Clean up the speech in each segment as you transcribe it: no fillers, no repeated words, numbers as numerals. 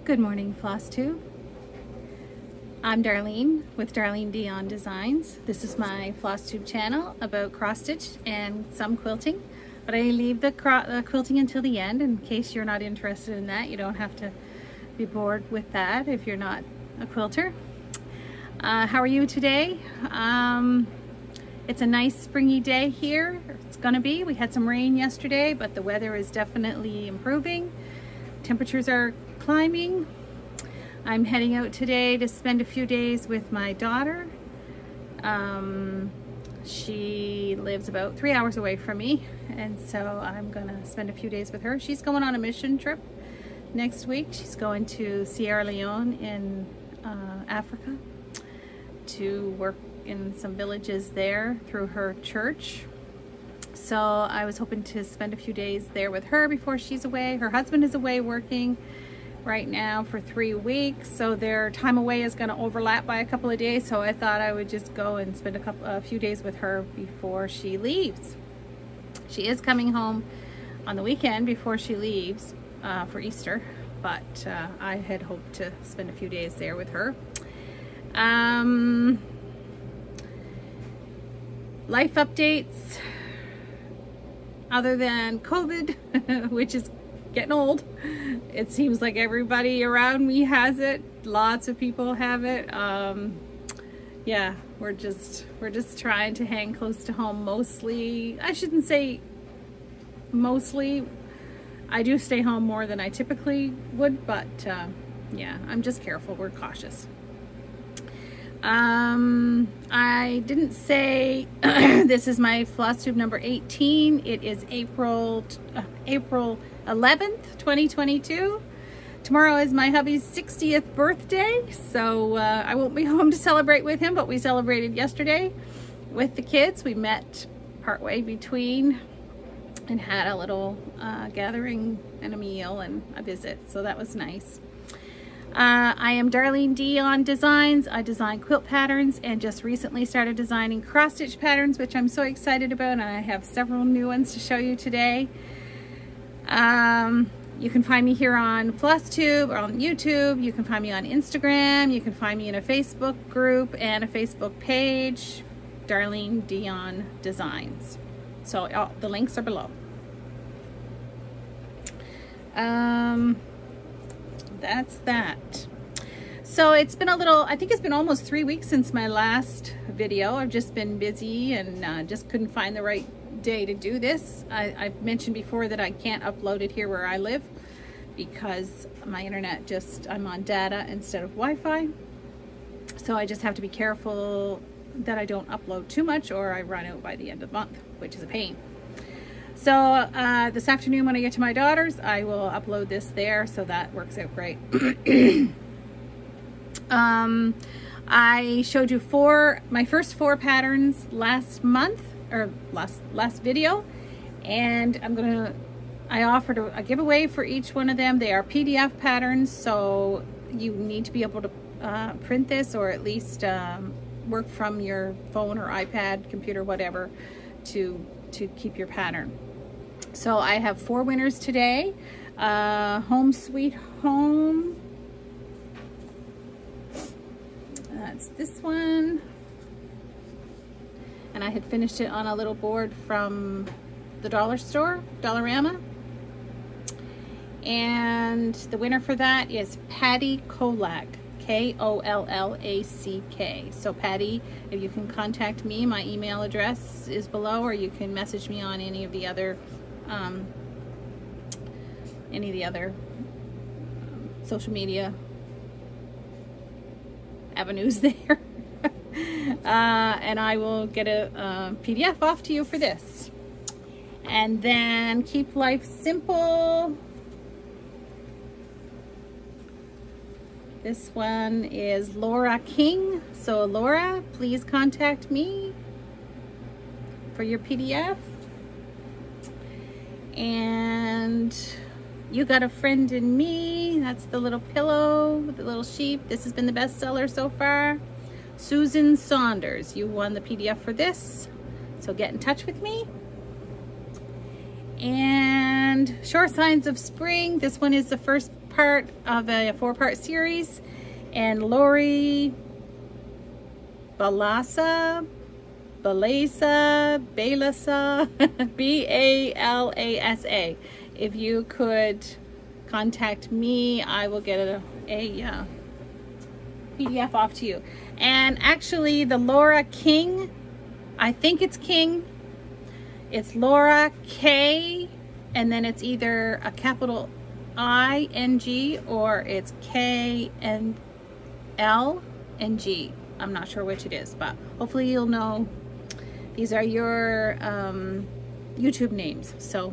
Good morning, Flosstube. I'm Darlene with Darlene D'Eon Designs. This is my Flosstube channel about cross stitch and some quilting, but I leave the quilting until the end in case you're not interested in that. You don't have to be bored with that if you're not a quilter. How are you today? It's a nice springy day here. It's gonna be. We had some rain yesterday, but the weather is definitely improving. Temperatures are climbing. I'm heading out today to spend a few days with my daughter. She lives about 3 hours away from me, and so I'm gonna spend a few days with her. She's going on a mission trip next week. She's going to Sierra Leone in Africa to work in some villages there through her church. So I was hoping to spend a few days there with her before she's away. Her husband is away working right now for 3 weeks, so their time away is going to overlap by a couple of days, so I thought I would just go and spend a few days with her before she leaves. She is coming home on the weekend before she leaves for Easter, but I had hoped to spend a few days there with her. Life updates, other than COVID, which is getting old. It seems like everybody around me has it. Lots of people have it. Yeah, we're just trying to hang close to home mostly. I shouldn't say mostly. I do stay home more than I typically would, but yeah, I'm just careful. We're cautious. I didn't say this is my Flosstube number 18. It is April 11th, 2022. Tomorrow is my hubby's 60th birthday, so I won't be home to celebrate with him, but we celebrated yesterday with the kids. We met partway between and had a little gathering and a meal and a visit, so that was nice. I am Darlene D'Eon Designs. I design quilt patterns and just recently started designing cross stitch patterns, which I'm so excited about, and I have several new ones to show you today. You can find me here on Flosstube or on YouTube. You can find me on Instagram. You can find me in a Facebook group and a Facebook page, Darlene D'Eon Designs. So the links are below. That's that. So it's been I think it's been almost 3 weeks since my last video. I've just been busy and just couldn't find the right day to do this. I've mentioned before that I can't upload it here where I live because my internet I'm on data instead of Wi-Fi. So I just have to be careful that I don't upload too much or I run out by the end of the month, which is a pain. So this afternoon when I get to my daughter's, I will upload this there, so that works out great. I showed you my first 4 patterns last month, or last video, and I offered a giveaway for each one of them. They are PDF patterns, so you need to be able to print this or at least work from your phone or iPad, computer, whatever, to keep your pattern. So I have 4 winners today. Home Sweet Home. That's this one. And I had finished it on a little board from the dollar store, Dollarama. And the winner for that is Patty Kollack. K-O-L-L-A-C-K. So Patty, if you can contact me, my email address is below, or you can message me on any of the other social media avenues there. And I will get a PDF off to you for this. And then Keep Life Simple. This one is Laura King. So Laura, please contact me for your PDF. And You Got a Friend in Me. That's the little pillow with the little sheep. This has been the best seller so far. Susan Saunders, you won the PDF for this. So get in touch with me. And Sure Signs of Spring. This one is the first part of a 4-part series, and Lori Balasa, B-A-L-A-S-A. If you could contact me, I will get a PDF off to you. And actually the Laura King, I think it's King, it's Laura K, and then it's either a capital I-N-G or it's K-N-L-N-G. I'm not sure which it is, but hopefully you'll know these are your YouTube names. So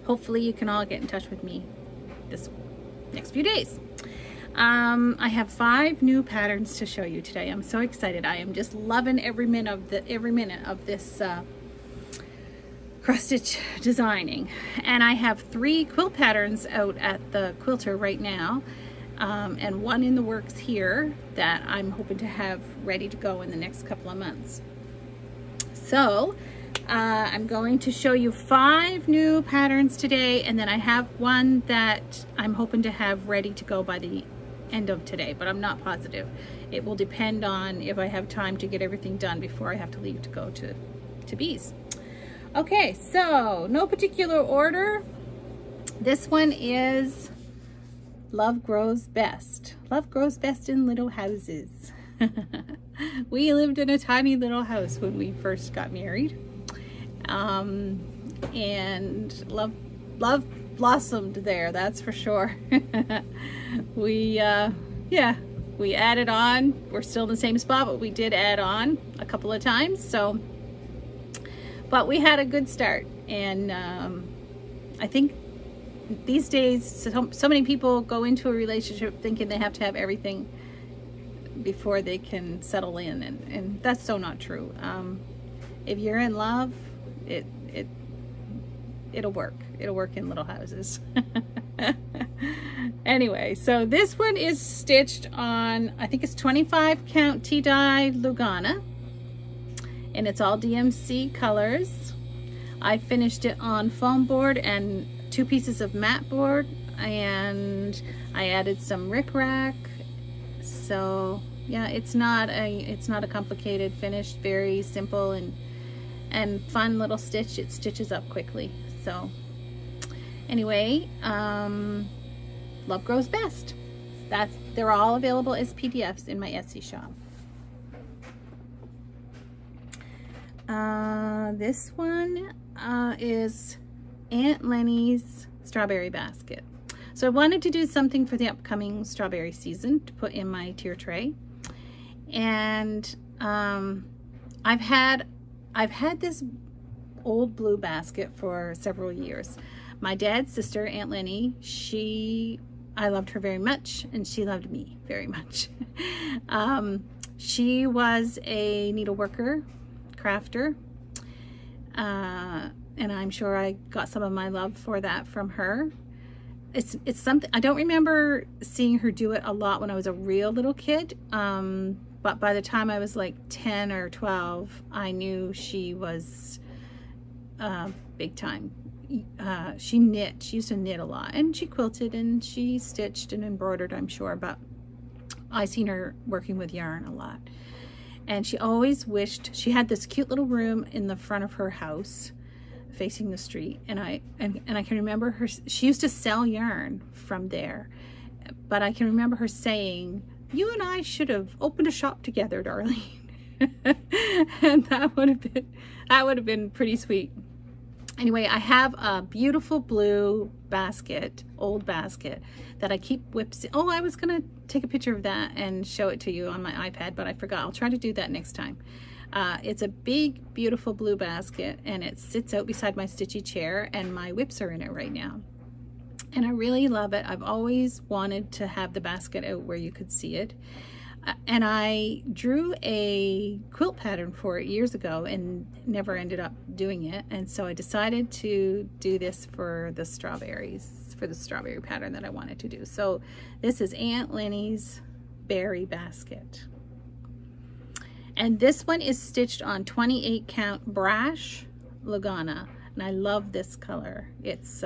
hopefully you can all get in touch with me this next few days. I have 5 new patterns to show you today. I'm so excited. I am just loving every minute of this cross stitch designing. And I have 3 quilt patterns out at the quilter right now, and 1 in the works here that I'm hoping to have ready to go in the next couple of months. So I'm going to show you 5 new patterns today, and then I have 1 that I'm hoping to have ready to go by the end of today, but I'm not positive. It will depend on if I have time to get everything done before I have to leave to go to bees. Okay, so no particular order. This one is Love Grows Best. Love grows best in little houses. We lived in a tiny little house when we first got married. And love blossomed there, that's for sure. We added on. We're still in the same spot, but we did add on a couple of times. So, but we had a good start, and I think these days so many people go into a relationship thinking they have to have everything before they can settle in, and that's so not true. If you're in love, it'll work. It'll work in little houses. Anyway, so this one is stitched on, I think it's 25 count T-dye Lugana, and it's all DMC colors. I finished it on foam board and 2 pieces of matte board, and I added some rickrack. So yeah, it's not a complicated finish, very simple and fun little stitch. It stitches up quickly. So anyway, Love Grows Best. They're all available as PDFs in my Etsy shop. This one is Aunt Lenny's strawberry basket. So I wanted to do something for the upcoming strawberry season to put in my tier tray, and I've had this old blue basket for several years. My dad's sister, Aunt Lenny, I loved her very much, and she loved me very much. She was a needleworker, crafter, and I'm sure I got some of my love for that from her. It's something, I don't remember seeing her do it a lot when I was a real little kid, but by the time I was like 10 or 12, I knew she was big time. She used to knit a lot, and she quilted and she stitched and embroidered, I'm sure, but I seen her working with yarn a lot. And she always wished she had this cute little room in the front of her house facing the street, and I can remember her, she used to sell yarn from there, but I can remember her saying, "You and I should have opened a shop together, Darlene." And that would have been pretty sweet. Anyway, I have a beautiful blue basket, old basket, that I keep whips. Oh, I was gonna take a picture of that and show it to you on my iPad, but I forgot. I'll try to do that next time. It's a big, beautiful blue basket, and it sits out beside my stitchy chair, and my whips are in it right now. And I really love it. I've always wanted to have the basket out where you could see it. And I drew a quilt pattern for it years ago and never ended up doing it. And so I decided to do this for the strawberries, for the strawberry pattern that I wanted to do. So this is Aunt Lenny's berry basket. And this one is stitched on 28 count Brash Lugana. And I love this color. It's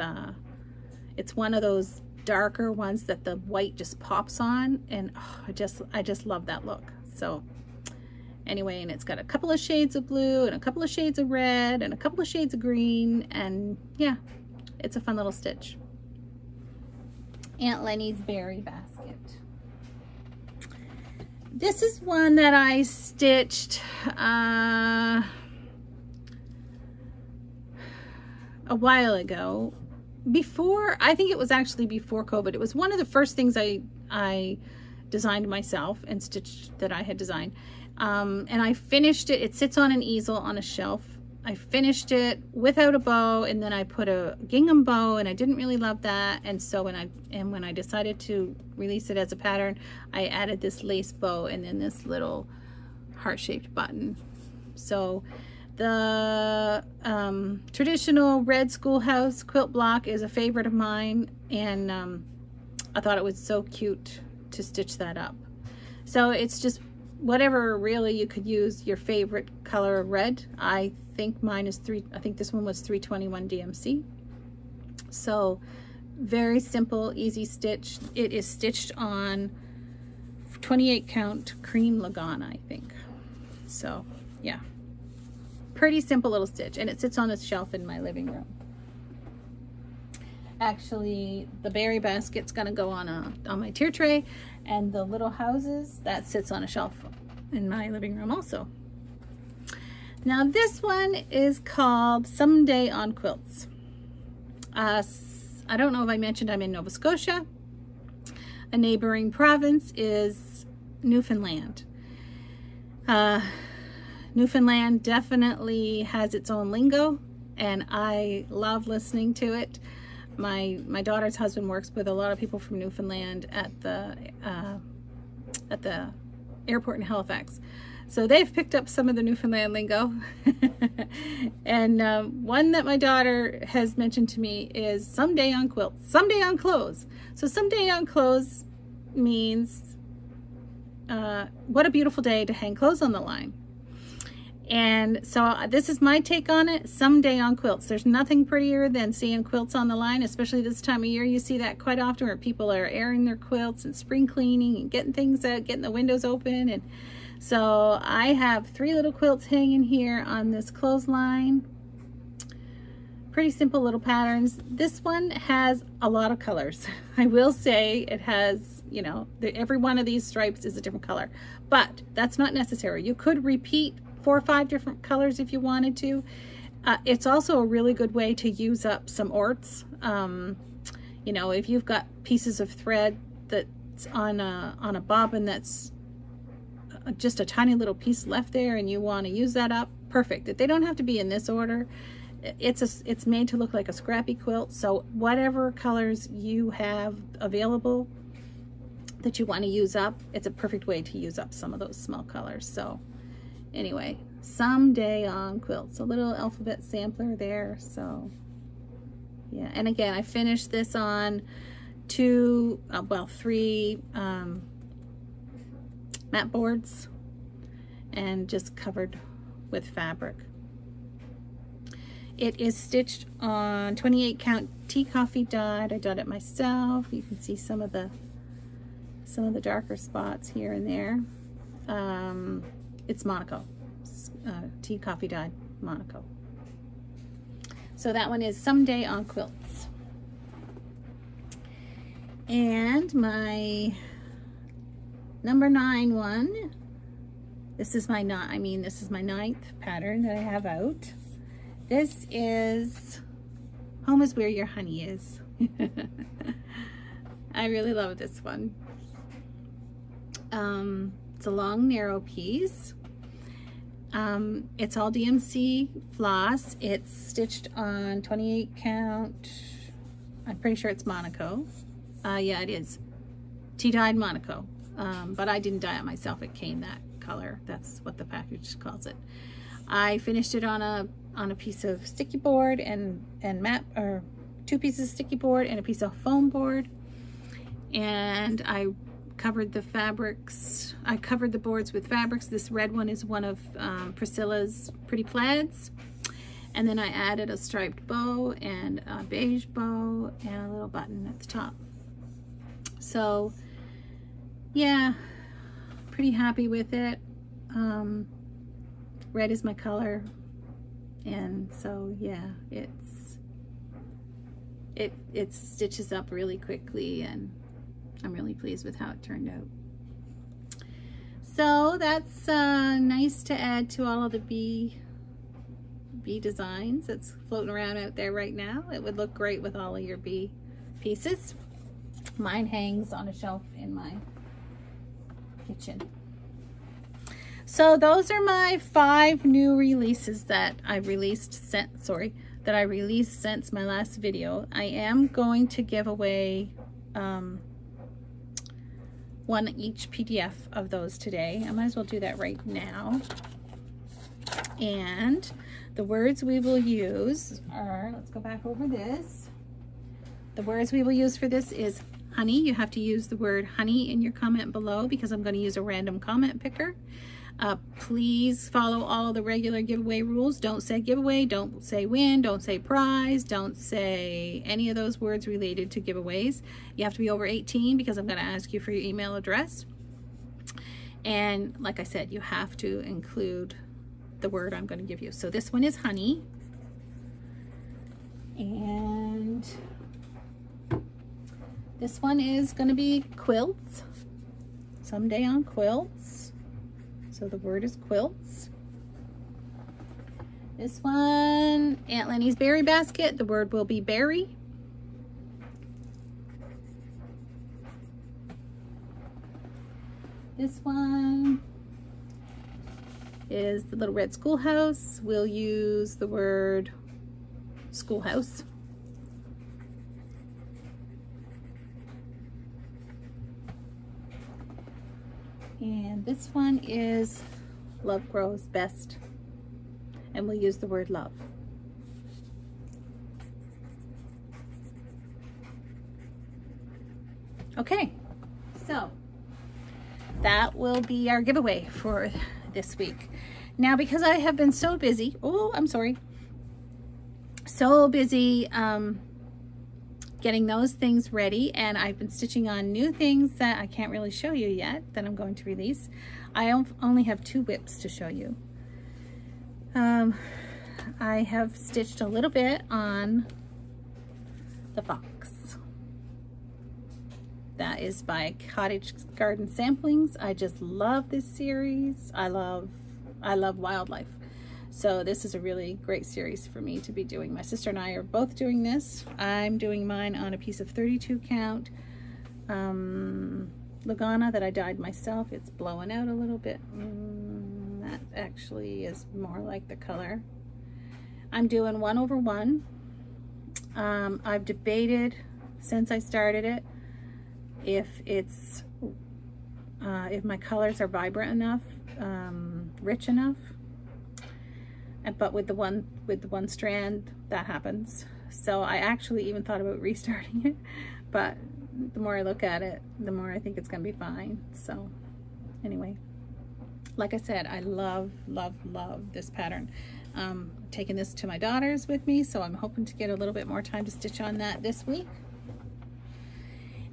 one of those darker ones that the white just pops on, and oh, I just love that look. So anyway, and it's got a couple of shades of blue and a couple of shades of red and a couple of shades of green, and yeah, it's a fun little stitch. Aunt Lenny's berry basket. This is one that I stitched a while ago. Before, I think it was actually before COVID. It was one of the first things I designed myself and stitched that I had designed. And I finished it. It sits on an easel on a shelf. I finished it without a bow, and then I put a gingham bow, and I didn't really love that. And so when I decided to release it as a pattern, I added this lace bow and then this little heart-shaped button. So the traditional Red Schoolhouse quilt block is a favorite of mine, and I thought it was so cute to stitch that up. So it's just whatever, really. You could use your favorite color of red. I think mine is I think this one was 321 DMC. So very simple, easy stitch. It is stitched on 28 count cream Lagana, I think. So yeah, pretty simple little stitch, and it sits on a shelf in my living room. Actually, the berry basket's gonna go on my tier tray, and the little houses, that sits on a shelf in my living room also. Now this one is called Someday on Quilts. I don't know if I mentioned I'm in Nova Scotia. A neighboring province is Newfoundland. Newfoundland definitely has its own lingo, and I love listening to it. My daughter's husband works with a lot of people from Newfoundland at the airport in Halifax. So they've picked up some of the Newfoundland lingo. And one that my daughter has mentioned to me is someday on quilts, someday on clothes. So someday on clothes means what a beautiful day to hang clothes on the line. And so this is my take on it, someday on quilts. There's nothing prettier than seeing quilts on the line, especially this time of year. You see that quite often where people are airing their quilts and spring cleaning and getting things out, getting the windows open. And so I have 3 little quilts hanging here on this clothesline. Pretty simple little patterns. This one has a lot of colors. I will say it has, you know, every one of these stripes is a different color, but that's not necessary. You could repeat 4 or 5 different colors if you wanted to. It's also a really good way to use up some orts. You know, if you've got pieces of thread that's on a bobbin that's just a tiny little piece left there and you want to use that up, perfect. They don't have to be in this order. It's made to look like a scrappy quilt, so whatever colors you have available that you want to use up, it's a perfect way to use up some of those small colors. So anyway, someday on quilts, a little alphabet sampler there. So yeah, and again, I finished this on 3 mat boards and just covered with fabric. It is stitched on 28 count tea coffee dyed. I dyed it myself. You can see some of the darker spots here and there. It's Monaco, tea coffee dyed Monaco. So that one is Someday on Quilts. And my number 9 one, this is my 9th pattern that I have out. This is Home is Where Your Honey Is. I really love this one. It's a long narrow piece. It's all DMC floss. It's stitched on 28 count. I'm pretty sure it's Monaco. Yeah, it is. Tea dyed Monaco. But I didn't dye it myself. It came that color. That's what the package calls it. I finished it on a piece of sticky board and 2 pieces of sticky board and a piece of foam board. And I covered the fabrics. I covered the boards with fabrics. This red one is one of Priscilla's Pretty Plaids. And then I added a striped bow and a beige bow and a little button at the top. So yeah, pretty happy with it. Red is my color, and so yeah, it stitches up really quickly, and I'm really pleased with how it turned out. So that's nice to add to all of the bee designs that's floating around out there right now. It would look great with all of your bee pieces. Mine hangs on a shelf in my kitchen. So those are my 5 new releases that I've released since my last video. I am going to give away one each PDF of those today. I might as well do that right now. And the words we will use are, let's go back over this. The words we will use for this is honey. You have to use the word honey in your comment below because I'm going to use a random comment picker. Please follow all the regular giveaway rules. Don't say giveaway, don't say win, don't say prize, don't say any of those words related to giveaways. You have to be over 18 because I'm going to ask you for your email address. And like I said, you have to include the word I'm going to give you. So this one is honey. And this one is going to be quilts. Someday on quilts. So the word is quilts. This one, Aunt Lenny's berry basket. The word will be berry. This one is the little red schoolhouse. We'll use the word schoolhouse. And this one is love grows best, and we'll use the word love. Okay, so that will be our giveaway for this week. Now, because I have been so busy, so busy getting those things ready, and I've been stitching on new things that I can't really show you yet that I'm going to release. I only have 2 whips to show you. I have stitched a little bit on the fox. That is by Cottage Garden Samplings. I just love this series. I love wildlife. So this is a really great series for me to be doing. My sister and I are both doing this. I'm doing mine on a piece of 32 count Lagana that I dyed myself. It's blowing out a little bit. That actually is more like the color. I'm doing 1/1. I've debated since I started it if my colors are vibrant enough, rich enough. But with the one strand, that happens. So I actually even thought about restarting it, but the more I look at it, the more I think it's gonna be fine. So anyway, like I said, I love this pattern. Taking this to my daughters with me, so I'm hoping to get a little bit more time to stitch on that this week.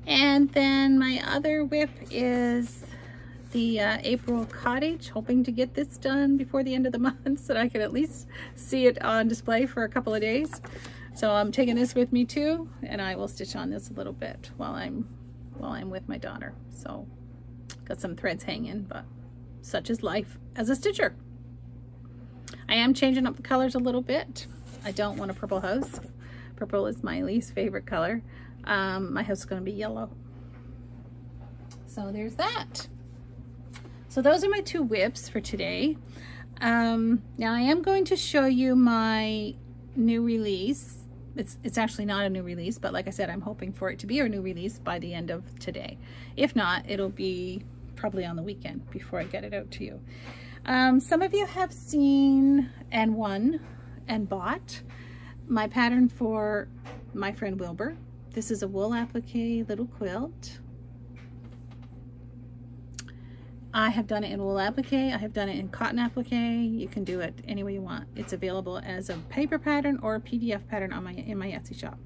And then my other whip is the April Cottage, hoping to get this done before the end of the month so that I can at least see it on display for a couple of days. So I'm taking this with me too, and I will stitch on this a little bit while I'm with my daughter. So got some threads hanging, but such is life as a stitcher. I am changing up the colors a little bit. I don't want a purple house. Purple is my least favorite color. My house is going to be yellow. So there's that. So those are my 2 whips for today. Now I am going to show you my new release. It's actually not a new release, but like I said, I'm hoping for it to be a new release by the end of today. If not, it'll be probably on the weekend before I get it out to you. Some of you have seen and won and bought my pattern for my friend Wilbur. This is a wool applique little quilt. I have done it in wool applique. I have done it in cotton applique. You can do it any way you want. It's available as a paper pattern or a PDF pattern on in my Etsy shop.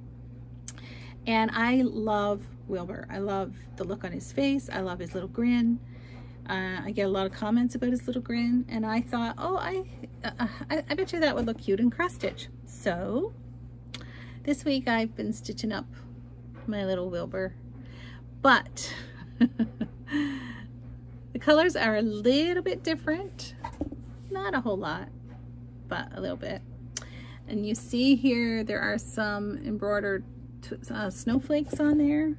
And I love Wilbur. I love the look on his face. I love his little grin. I get a lot of comments about his little grin, and I thought, oh, I bet you that would look cute in cross stitch. So this week I've been stitching up my little Wilbur, but the colors are a little bit different. Not a whole lot, but a little bit. And you see here there are some embroidered snowflakes on there.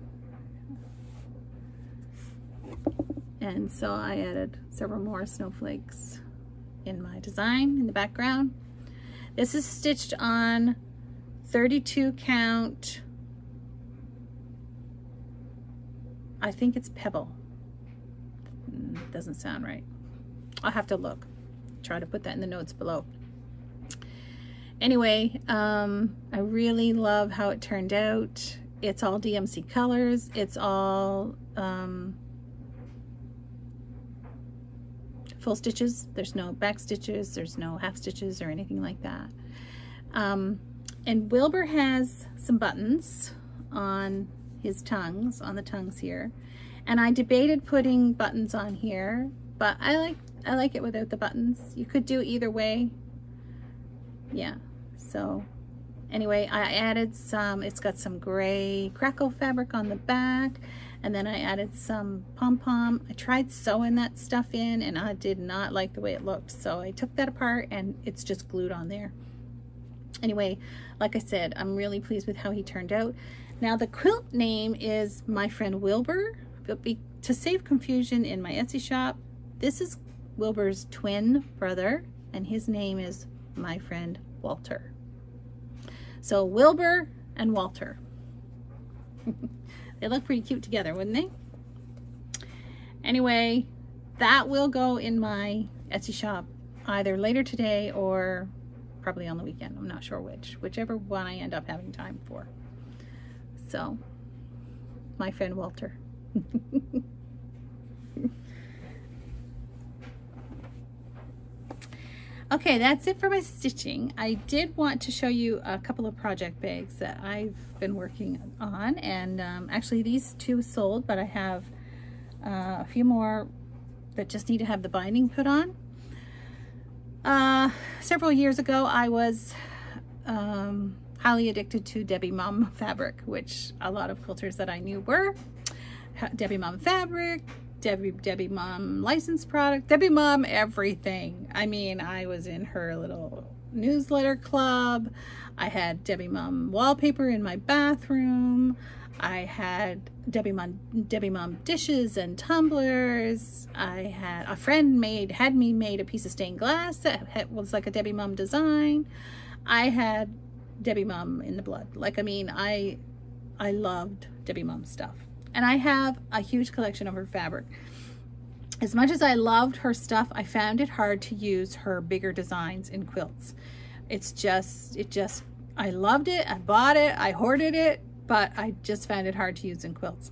And so I added several more snowflakes in my design in the background. This is stitched on 32 count, I think it's pebble. Doesn't sound right. I'll have to look. Try to put that in the notes below. Anyway, I really love how it turned out. It's all DMC colors. It's all full stitches. There's no back stitches, there's no half stitches or anything like that. And Wilbur has some buttons on his tongues, on the tongues here. And I debated putting buttons on here, but I like it without the buttons. You could do either way. Yeah, so anyway, I added some, it's got some gray crackle fabric on the back. And then I added some pom-pom. I tried sewing that stuff in and I did not like the way it looked. So I took that apart and it's just glued on there. Anyway, like I said, I'm really pleased with how he turned out. Now the quilt name is My Friend Wilbur. But to save confusion in my Etsy shop, this is Wilbur's twin brother and his name is My Friend Walter. So Wilbur and Walter. They look pretty cute together, wouldn't they? Anyway, that will go in my Etsy shop either later today or probably on the weekend. I'm not sure whichever one I end up having time for. So, My Friend Walter. Okay, that's it for my stitching. I did want to show you a couple of project bags that I've been working on, and actually these two sold, but I have a few more that just need to have the binding put on. Several years ago I was highly addicted to Debbie Mum fabric, which a lot of quilters that I knew were. Debbie Mum fabric, Debbie Mum licensed product, Debbie Mum everything. I mean, I was in her little newsletter club. I had Debbie Mum wallpaper in my bathroom. I had Debbie Mum dishes and tumblers. I had a friend had me made a piece of stained glass that was like a Debbie Mum design. I had Debbie Mum in the blood. Like, I mean, I loved Debbie Mum stuff. And I have a huge collection of her fabric. As much as I loved her stuff, I found it hard to use her bigger designs in quilts. I loved it, I bought it, I hoarded it, but I just found it hard to use in quilts.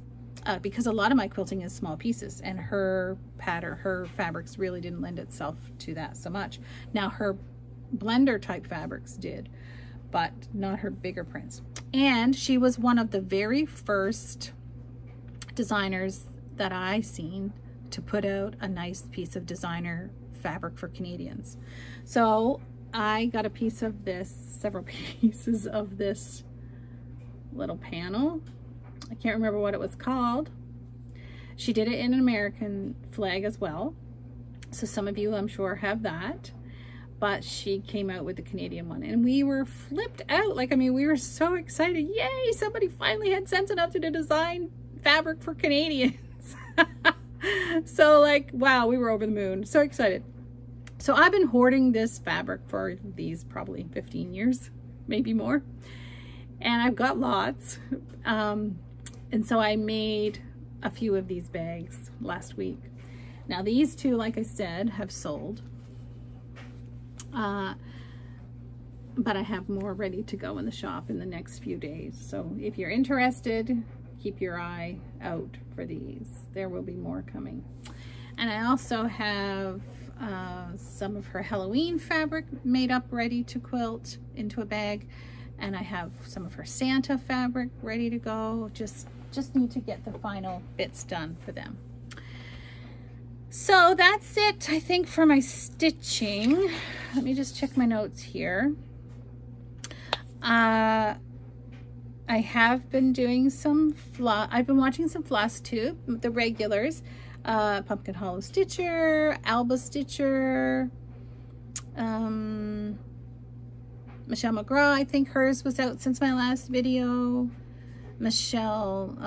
Because a lot of my quilting is small pieces, and her pattern, her fabrics really didn't lend itself to that so much. Now her blender type fabrics did, but not her bigger prints. And she was one of the very first designers that I seen to put out a nice piece of designer fabric for Canadians. So I got a piece of this, several pieces of this little panel. I can't remember what it was called. She did it in an American flag as well. So some of you, I'm sure, have that. But she came out with the Canadian one and we were flipped out. Like, I mean, we were so excited. Yay, somebody finally had sense enough to design fabric for Canadians. So like, wow, we were over the moon. So excited. So I've been hoarding this fabric for these probably 15 years, maybe more. And I've got lots. And so I made a few of these bags last week. Now these two, like I said, have sold. But I have more ready to go in the shop in the next few days. So if you're interested, keep your eye out for these. There will be more coming. And I also have some of her Halloween fabric made up ready to quilt into a bag. And I have some of her Santa fabric ready to go. Just need to get the final bits done for them. So that's it, I think, for my stitching. Let me just check my notes here. I have been doing some I've been watching some Flosstube, the regulars, Pumpkin Hollow Stitcher, Alba Stitcher, Michelle McGraw, I think hers was out since my last video. Michelle,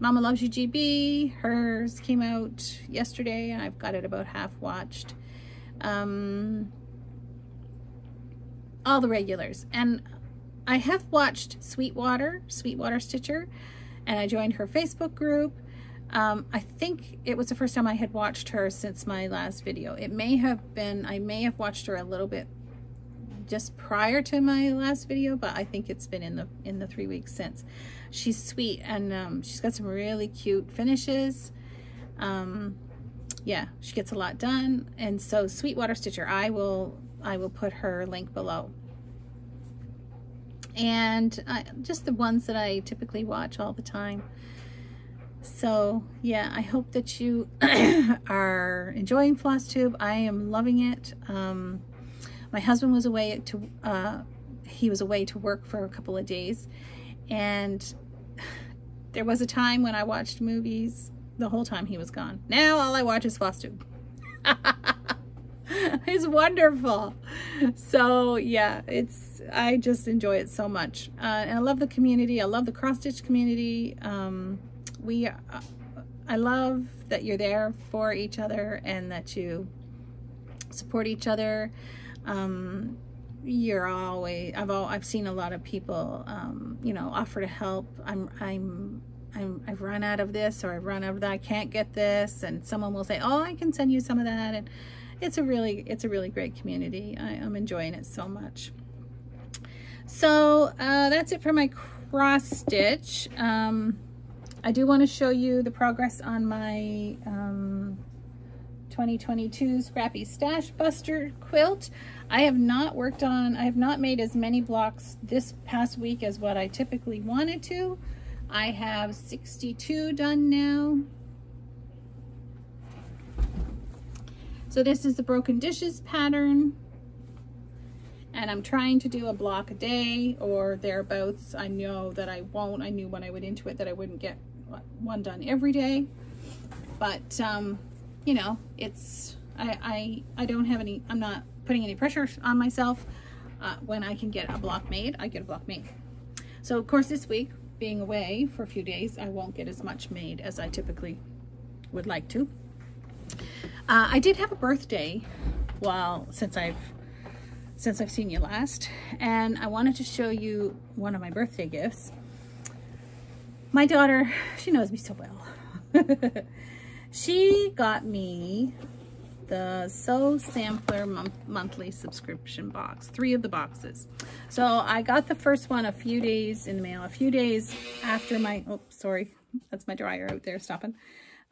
Mama Loves You GB, hers came out yesterday and I've got it about half watched. All the regulars. And I have watched Sweetwater Stitcher, and I joined her Facebook group. I think it was the first time I had watched her since my last video. It may have been, I may have watched her a little bit just prior to my last video, but I think it's been in the 3 weeks since. She's sweet, and she's got some really cute finishes. Yeah, she gets a lot done. And so Sweetwater Stitcher, I will put her link below. And just the ones that I typically watch all the time. So yeah, I hope that you are enjoying Flosstube. I am loving it. My husband was away to he was away to work for a couple of days, and there was a time when I watched movies the whole time he was gone. Now all I watch is Flosstube. It's wonderful. So yeah, I just enjoy it so much, and I love the community. I love the cross stitch community. I love that you're there for each other and that you support each other. You're always, I've seen a lot of people, you know, offer to help. I've run out of this, or I've run out of that. I can't get this, and someone will say, "Oh, I can send you some of that." And it's a really great community. I'm enjoying it so much. So that's it for my cross stitch. I do want to show you the progress on my 2022 Scrappy Stash Buster quilt. I have not made as many blocks this past week as what I typically wanted to. I have 62 done now. So this is the broken dishes pattern, and I'm trying to do a block a day or thereabouts. I know that I won't. I knew when I went into it that I wouldn't get one done every day, but you know, I don't have any, I'm not putting any pressure on myself. When I can get a block made, I get a block made. So of course this week, being away for a few days, I won't get as much made as I typically would like to. I did have a birthday since I've seen you last, and I wanted to show you one of my birthday gifts. My daughter, she knows me so well. She got me the Sew Sampler monthly subscription box, 3 of the boxes. So I got the first one a few days in the mail, a few days after my, oh, sorry, that's my dryer out there stopping.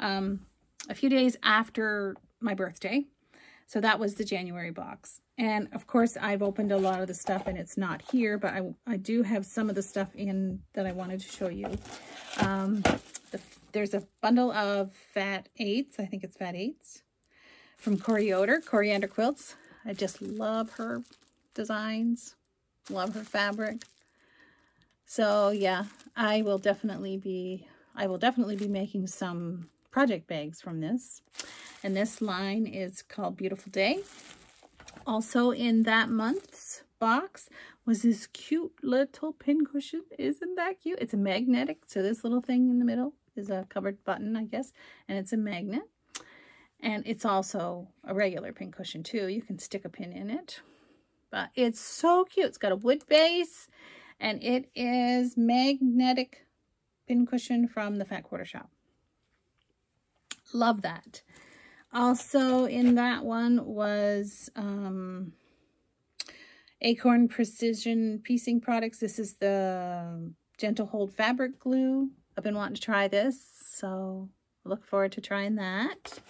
A few days after my birthday. So that was the January box. And of course I've opened a lot of the stuff and it's not here, but I do have some of the stuff in that I wanted to show you. There's a bundle of Fat 8s, I think it's Fat 8s, from Coriander Quilts. I just love her designs, love her fabric. So yeah, I will definitely be making some project bags from this. And this line is called Beautiful Day. Also in that month's box was this cute little pincushion. Isn't that cute? It's a magnetic, so this little thing in the middle is a covered button, I guess, and it's a magnet. And it's also a regular pincushion too. You can stick a pin in it. But it's so cute. It's got a wood base, and it is magnetic pincushion from the Fat Quarter Shop. Love that. Also in that one was Acorn Precision Piecing Products. This is the Gentle Hold Fabric Glue. I've been wanting to try this, so I look forward to trying that.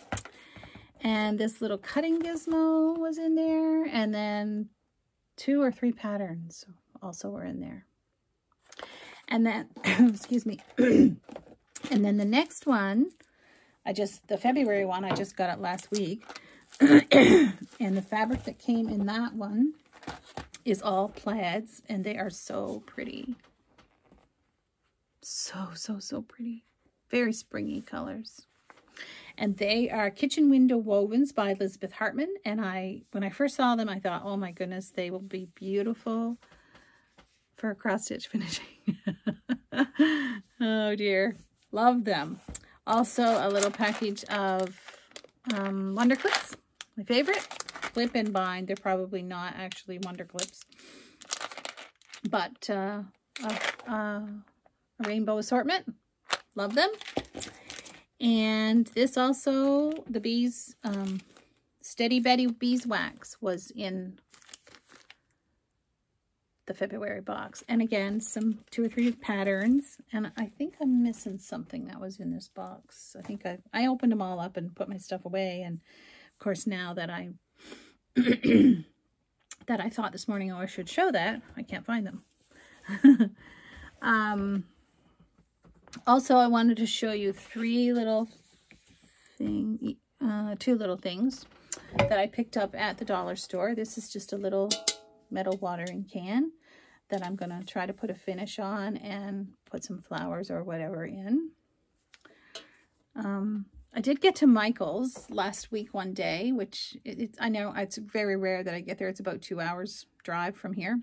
And this little cutting gizmo was in there, and then 2 or 3 patterns also were in there. And then, excuse me. And then the next one, the February one, I just got it last week. And the fabric that came in that one is all plaids, and they are so pretty. So pretty. Very springy colors. And they are Kitchen Window Wovens by Elizabeth Hartman. And when I first saw them, I thought, oh my goodness, they will be beautiful for cross-stitch finishing. Oh dear. Love them. Also, a little package of Wonder Clips. My favorite. Clip and bind. They're probably not actually Wonder Clips. But a rainbow assortment. Love them. And this also, the bees, Steady Betty beeswax was in the February box. And again, some 2 or 3 patterns. And I think I'm missing something that was in this box. I think I opened them all up and put my stuff away. And of course, now that I that I thought this morning, oh, I should show that, I can't find them. Also, I wanted to show you 2 little things that I picked up at the dollar store. This is just a little metal watering can that I'm going to try to put a finish on and put some flowers or whatever in. I did get to Michael's last week one day, which I know it's very rare that I get there. It's about 2 hours drive from here.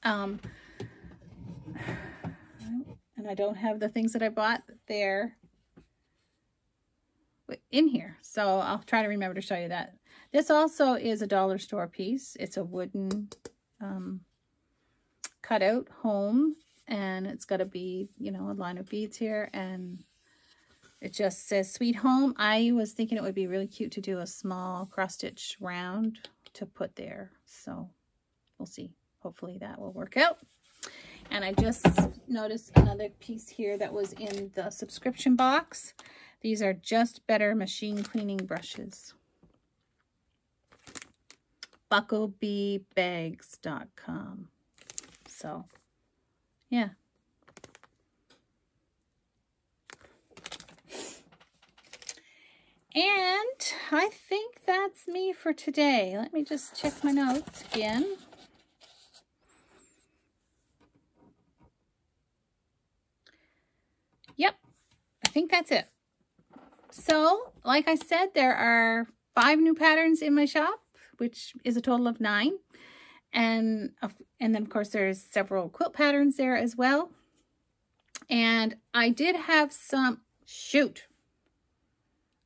And I don't have the things that I bought there in here. So I'll try to remember to show you that. This also is a dollar store piece. It's a wooden cutout home. And it's got to be, you know, a line of beads here. And it just says Sweet Home. I was thinking it would be really cute to do a small cross-stitch round to put there. So we'll see. Hopefully that will work out. And I just noticed another piece here that was in the subscription box. These are Just Better machine cleaning brushes. bucklebeebags.com. So, yeah. And I think that's me for today. Let me just check my notes again. Yep, I think that's it. So, like I said, there are 5 new patterns in my shop, which is a total of 9. And then, of course, there's several quilt patterns there as well. And I did have some,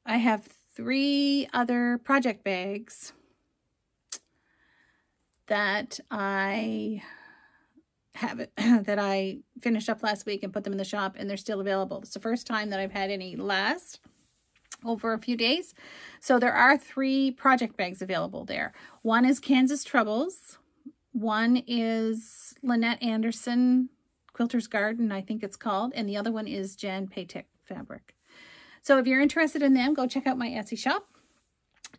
I have 3 other project bags that I that I finished up last week and put them in the shop, and they're still available. It's the first time that I've had any last over a few days. So there are 3 project bags available there. One is Kansas Troubles. One is Lynette Anderson Quilter's Garden, I think it's called. And the other one is Jan Paytek fabric. So if you're interested in them, go check out my Etsy shop.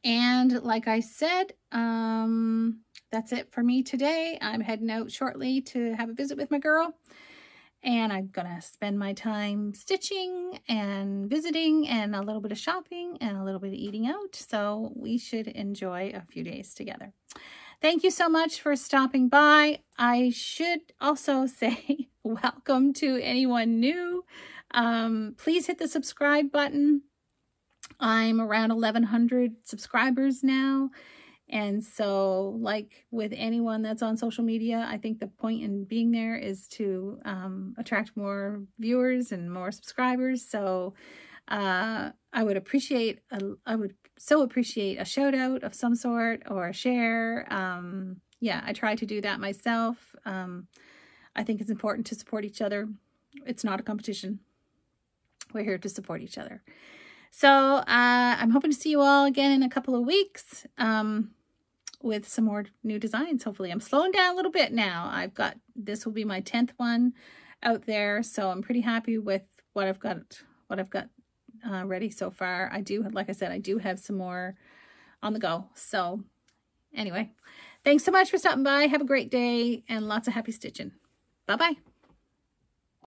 And like I said, that's it for me today. I'm heading out shortly to have a visit with my girl. And I'm going to spend my time stitching and visiting and a little bit of shopping and a little bit of eating out. So we should enjoy a few days together. Thank you so much for stopping by. I should also say welcome to anyone new. Please hit the subscribe button. I'm around 1,100 subscribers now. And so, like with anyone that's on social media, I think the point in being there is to attract more viewers and more subscribers. So I would so appreciate a shout out of some sort or a share. Yeah, I try to do that myself. I think it's important to support each other. It's not a competition. We're here to support each other. So I'm hoping to see you all again in a couple of weeks with some more new designs. Hopefully, I'm slowing down a little bit now. This will be my 10th one out there, so I'm pretty happy with what I've got ready so far. Like I said, I do have some more on the go. So anyway, thanks so much for stopping by. Have a great day and lots of happy stitching. Bye-bye.